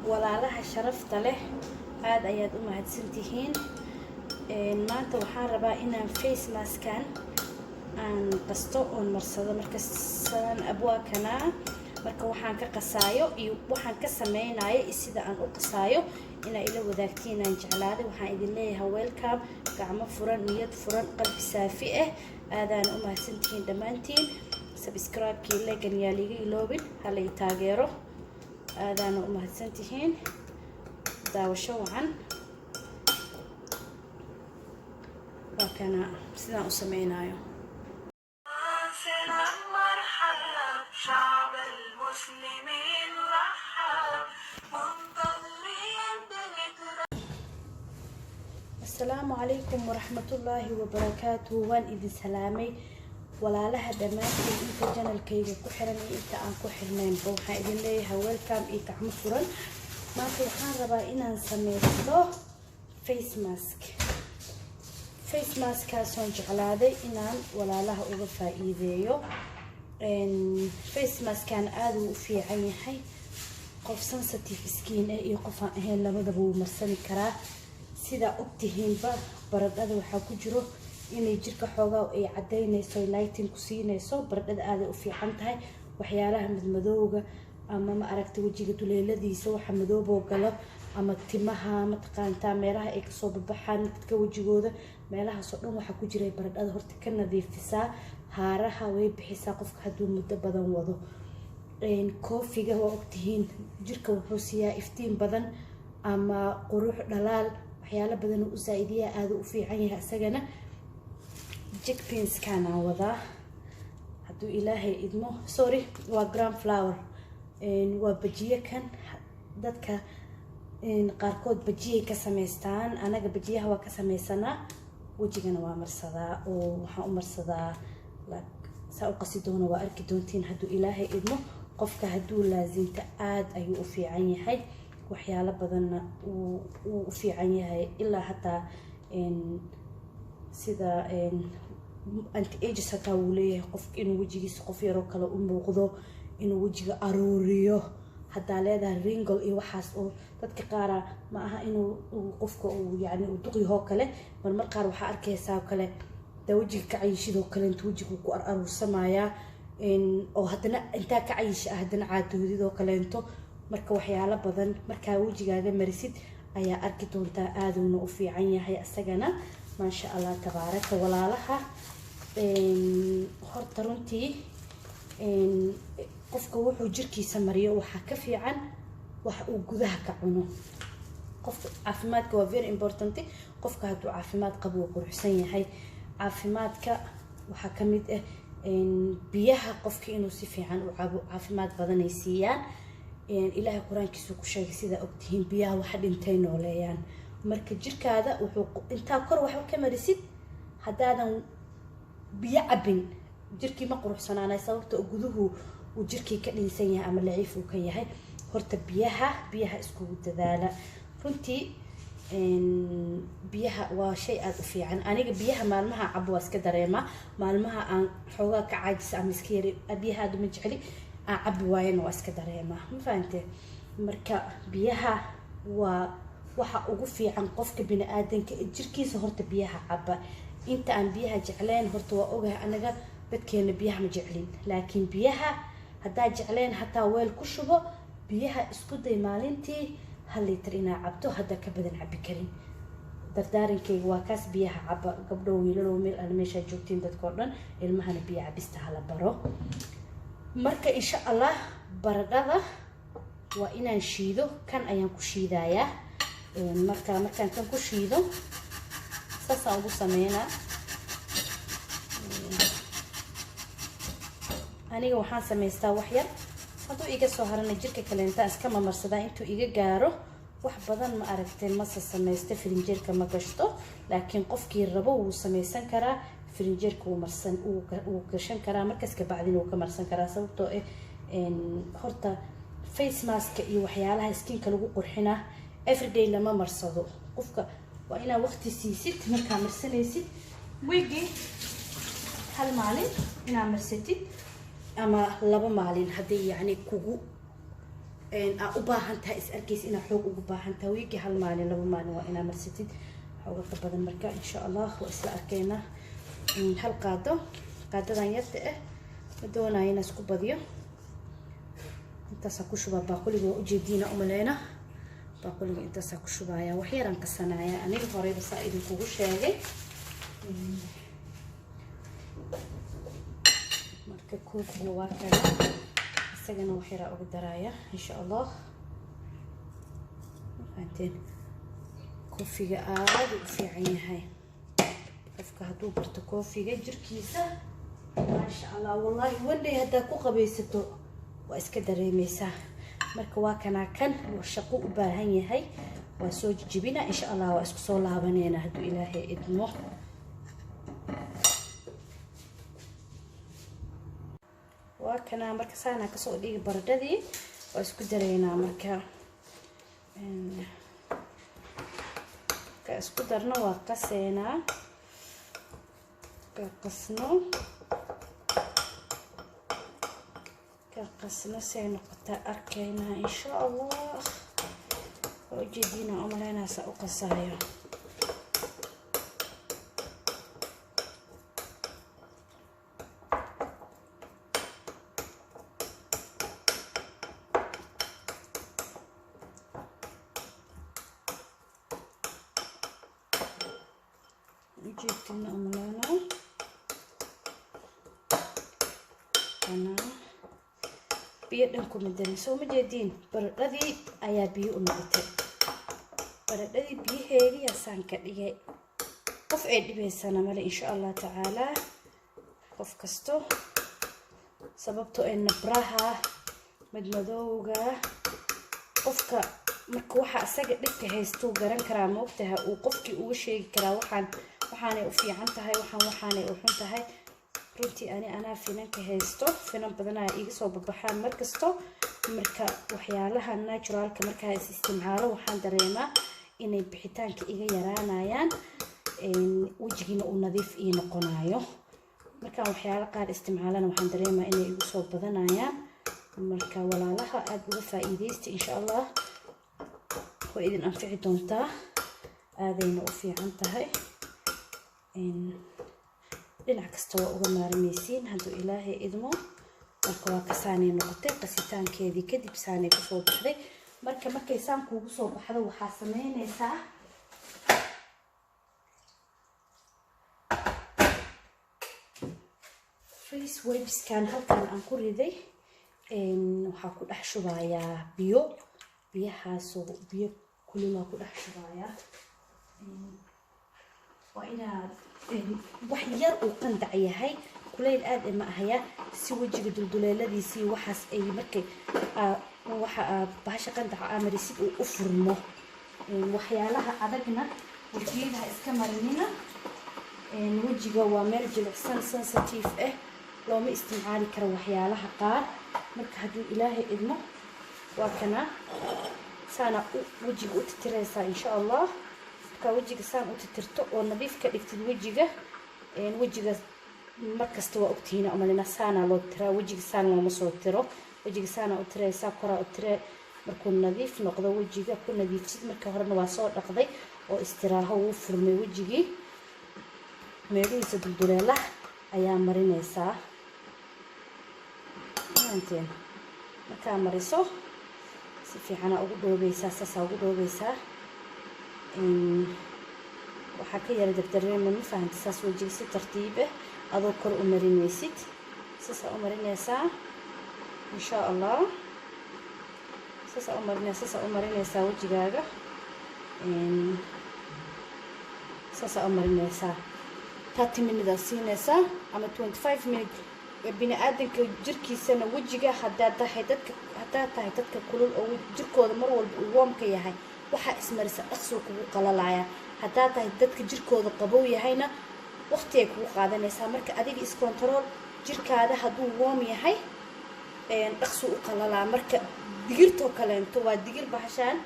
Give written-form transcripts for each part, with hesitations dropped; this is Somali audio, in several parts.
walaalaha sharafta leh aad ayaad u mahadsantihiin. maanta waxaan rabaa inaan face maskan aan qasto oon marsado markasaan abwaakana marka waxaan ka qasaayo iyo waxaan ka sameynayo sida aan u qasaayo inaa ila wadaagtiin aan jeclaaday. waxaan idin leeyahay welcome, gacmo furan, niyad furan, qalbi saafi ah. aadaan u mahadsantihiin dhammaantiin. subscribe-kii legan yaa liiga iloobin, halay taageero. aadaan u mahadsantihiin. daawasho wacan. waa kana sidaan u sameynayo. شعب المسلمين رحب منتظرين السلام عليكم ورحمة الله وبركاته. وان إذن سلامي walaalaha dhammaantiin inta janalkayga ku xiran iyo inta aan ku xirnayn waxaan idin leeyahay welcome iyo gacmo furan. maanta waxaan rabaa inaan sameysto face maskaasoon jeclaaday inaan walaalaha uga faa'iideeyo. face maskan aad uu u fiican yahay. qof sensitive skin ah iyo qof aan ahayn labadaba wuu marsani karaa. sidaa ogtihiinba baradhada waxaa ku jiro inay jirka xoogaa ay cadaynayso, lighting ku siinayso. baradhada aad u fiican tahay. waxyaalaha madmadowga ama ma aragta wajiga duleeladiisa waxa madoobo galo ama timaha mataqaantaa meelaha ay kasoo babaxaan dadka wajigooda meelahaas oo dhan waxa ku jira baradhada horta ka nadiifisaa. haaraha way bixisaa qofka hadduu muddo badan wado. koofiga waa ogtihiin jirka wuxuu siiyaa iftiin badan ama qurux dhalaal waxyaalo badan u saa'idiyaa aad u fiican yahay asagana. chickpeas kana wadaa hadduu ilaahay idmo. sorry, waa gram flour. waa bajiye kan dadka qaarkood bajiyay ka samaystaan. anaga bajiyaha waa ka samaysanaa. wajigana waa marsadaa oo waxaan u marsadaa saa u qasi doono waa arki doontiin hadduu ilaahay idmo. qofka hadduu laazinta aad ayuu u fiican yahay. waxyaalo badanna uu u fiican yahay ilaa hataa sida anti-ages hataa wuu leeyahay qofka inuu wajigiisa qof yaroo kale u muuqdo, inuu wajiga aruuriyo. haddaa leedahay ringle iyo waxaas oo dadka qaara ma aha inuu qofka uu yani uu duqyahoo kale marmar qaar waxaa arkaysaa kale da wajiga ka cayishidoo kale inta wajigu ku aruursamayaa oo haddana intaa ka cayish ah haddana caadoodidoo kaleento. marka waxyaalo badan markaa wajigaaga marisid ayaa arki doontaa. aaduna u fiican yahay asagana maasha allah tabaaraka. walaalaha horta runtii qofka wuxuu jirkiisa mariyo waxaa ka fiican wax uu gudaha ka cuno. qofka caafimaadka waa very important. qofka hadduu caafimaad qabo uu quruxsan yahay. caafimaadka waxaa ka mid ah biyaha qofka inuu si fiican u cabo caafimaad badanay siiyaan. ilaahay quraankiisu ku sheegay sida ogtihiin biyaha waxa dhintay nooleeyaan. marka jirkaada wuxuu intaa kor waxba ka marisid haddaadan biyo cabin jirkii ma quruxsanaanay sababta guduhu uu jirkii ka dhinsan yahay ama laciif uu ka yahay. horta biyaha iskugu dadaala runtii. biyaha waa shay aad u fiican. aniga biyaha maalmaha cabo waa iska dareemaa. maalmaha aan xoogaa ka caajis ama iska yari biyaha aad uma jeceli aan cabi waayana waa iska dareemaa. ma fahantee? marka biyaha waa waxa ugu fiican qofka bini aadanka jirkiisa. horta biyaha caba. inta aan biyaha jecleen horta waa ogahay anaga dadkeena biyaha ma jeclin. laakiin biyaha haddaa jecleen hataa weel ku shubo biyaha isku day maalintii 1 litir inaa cabto. hadda ka badan cabi karin. dardaarankayga waa kaas. biyaha caba gabdho wiilalow meel aan meeshaa joogtiin dadkoo dhan ilmahana biyo cabista hala baro. marka insha allah baradhada waa inaan shiido. kan ayaan ku shiidayaa. markaan kan ku shiido saasaan ugu sameynaa. aniga waxaan samaystaa wax yar hadduu iga soo harana jirka kaleentaa iska mamarsadaa intuu iga gaaro. wax badan ma aragteen mase samaysta firinjeerka ma gashto. laakiin qofkii rabo wuu samaysan karaa. firinjeerka wuu gashan karaa markaas ka bacdina wuu ka marsan karaa. sababtoo ah horta face maska iyo waxyaalaha skinka lagu qurxinaa everyday lama marsado. qofka waa inaa waqti siisid markaa marsanaysid. wigi hal maalin inaa marsatid ama 2 maalin haddii yani kugu u baahan tahay is arkays ina xoog ugu baahan tahay weegi hal maalin laba maalin waa ina marsatid xooga ka badan marka insha Allah waa isla arkayna hal qaadadan yarta ma doonayo inaan isku badiyo intaas ku shubaa baaquliga oo ujeedina umaleena baaquliga intaas ku shubaya wax yaraan ka sanaya aniga horey bas idin kugu sheegay marka koofiga waa kana isagana wax yar ugu daraya insha Allah anteen koofiga aad u fiican yahay qofka haduu barto koofiga jirkiisa ma sha Allah wallahi walay hada ku qabaysato waa iska dareemaysaa marka waa kana kan shaqo u baahan yahay waa soo jijibina insha Allah waa isku soo laabaneena haduu Ilaahay idmo waa kana marka saana ka soo dhigi baradadii waa isku dareynaa marka ka isku darno waa qaseena ka qasno say noqota arkayna insha Allah oo jeedina umaleena sa u qasayo جبتنا أملانا أنا بيدنكم الدنيا سو مجدين بردي أيا بيو نقطة بردي بيهري أسان كديه قف عيد بيسنا ملا إن شاء الله تعالى قف كستو سببتو إن براها مدمدوغا قفك marka waxa asaga dhigta haysto garan kara moogtaha uu qofkii ugu sheegi kara waxaanay u fiican tahay waxaanay u xun tahay runtii ana finanka haysto finan badan ay iga soo babaxaan markasto marka waxyaalaha naturalka marka ay isticmaalo waxaan dareemaa inay bixitaanka iga yaraanayaan wajigina uu nadiif ii noqonayo marka waxyaalaha qaar isticmaalana waxaan dareemaa inay igu soo badanayaan marka walaalaha aad uga faa'iideysta insha Allah وإذن أنفعي دونتا هذين وفي عنتهاي لنعكس توا أغمار ميسين هادو إلهي إدمو مركوا كساني نقطة قسيتان كذي كدي بساني كصوب بحري مركا يسان كو صوب بحري وحاسمين يسا فريس ويبس كان هل كان أنكور ذي وحاكو أحشبايا بيو biyahaasoo biyo kulula ku dhex shubaya waa inaad wax yar uu qandac yahay kuleyl aad ma ahaya si wajiga dulduleeladiisii waxaas ay markay waxa bahasha qandaca amarisid uu u furmo waxyaalaha adagna wajigaha iska marinina wajiga waa meel jilicsan sensitive looma isticmaali karo waxyaalaha qaar marka hadduu Ilaahay idmo وكنا سانا وجهي وتتريسا إن شاء الله كوجهي سان وتترتو ونظيف كدكت وجهي وجهي مركز توا أكتينا أمالنا سانا لو ترى وجهي سان وما صوترو وجهي سانا وتريسا كرا وتري مركون نظيف نقضي وجهي كون نظيف سيد مركهرنا وصور نقضي واستراحة وفرمي وجهي ميريس الدولة أيام مرينيسا أنتين مكان مريسو في حنا أقول بيسا ساسا أقول بيسا وحكي يا دكتورين من فهم ساس وجلسة ترتيبه أذكر أمرين ويسيت ساسا أمرين يسا إن شاء الله ساسا أمرين يسا وجيجا ساسا أمرين يسا 30 minutes سينسا أما 25 minutes بني آدم كجركي سنة وجهه حداد dadka kulul oo jirkooda mar walba uu warmka yahay waxa ismarisa dhaqso kugu qalalaya hadaa tahay dadka jirkooda qabow yahayna waqti ay kugu qaadanaysaa marka adiga is control jirkaada haduu warm yahay dhaqso u qalalaa marka digirto kale inta waa digir bahashan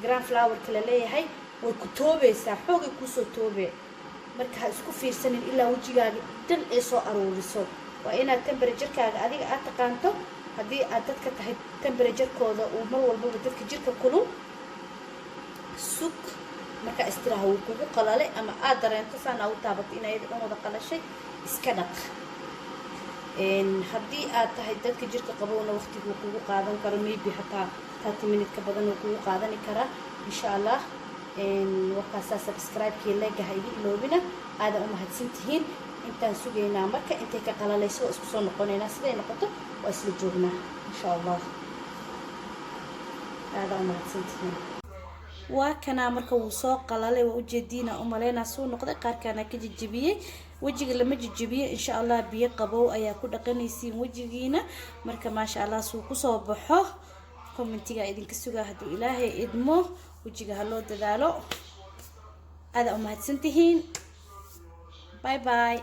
grand flower kale leeyahay way ku toobaysaa xoogay ku soo toobay marka ha isku fiirsanin ilaa wajigaaga dhan ay soo aruuriso waa inaad temperature-kaaga adiga aad taqaanto haddii aad dadka tahay temperature-kooda uu mar walbaba dadka jirka kulul sug marka istiraha uu kugu qalalay ama aad dareento saan u taabato inay dhan wada qalashay iska dhaq haddii aad tahay dadka jirka qabowna waqtigu kugu qaadan karo maybe hataa 30 minute ka badan uu kugu qaadani karaa insha Allah wakaasa subscribe-kii leegaha iga iloobina aada u mahadsantihiin intaan sugaynaa marka intay ka qalalayso isku soo noqonaynaa siday noqoto waa isla joognaa insha Allah aada u mahadsantihiin waa kana marka uu soo qalalay waa ujeediina u maleynaa soo noqday qaarkana ka jijibiyay wajiga lama jijibiyay insha Allah biyo qabow ayaa ku dhaqanaysiin wajigiina marka maasha Allah soo ku soo baxo commentiga idinka sugaa haduu Ilaahay idmo wajiga haloo dadaalo aada u mahadsantihiin bye bye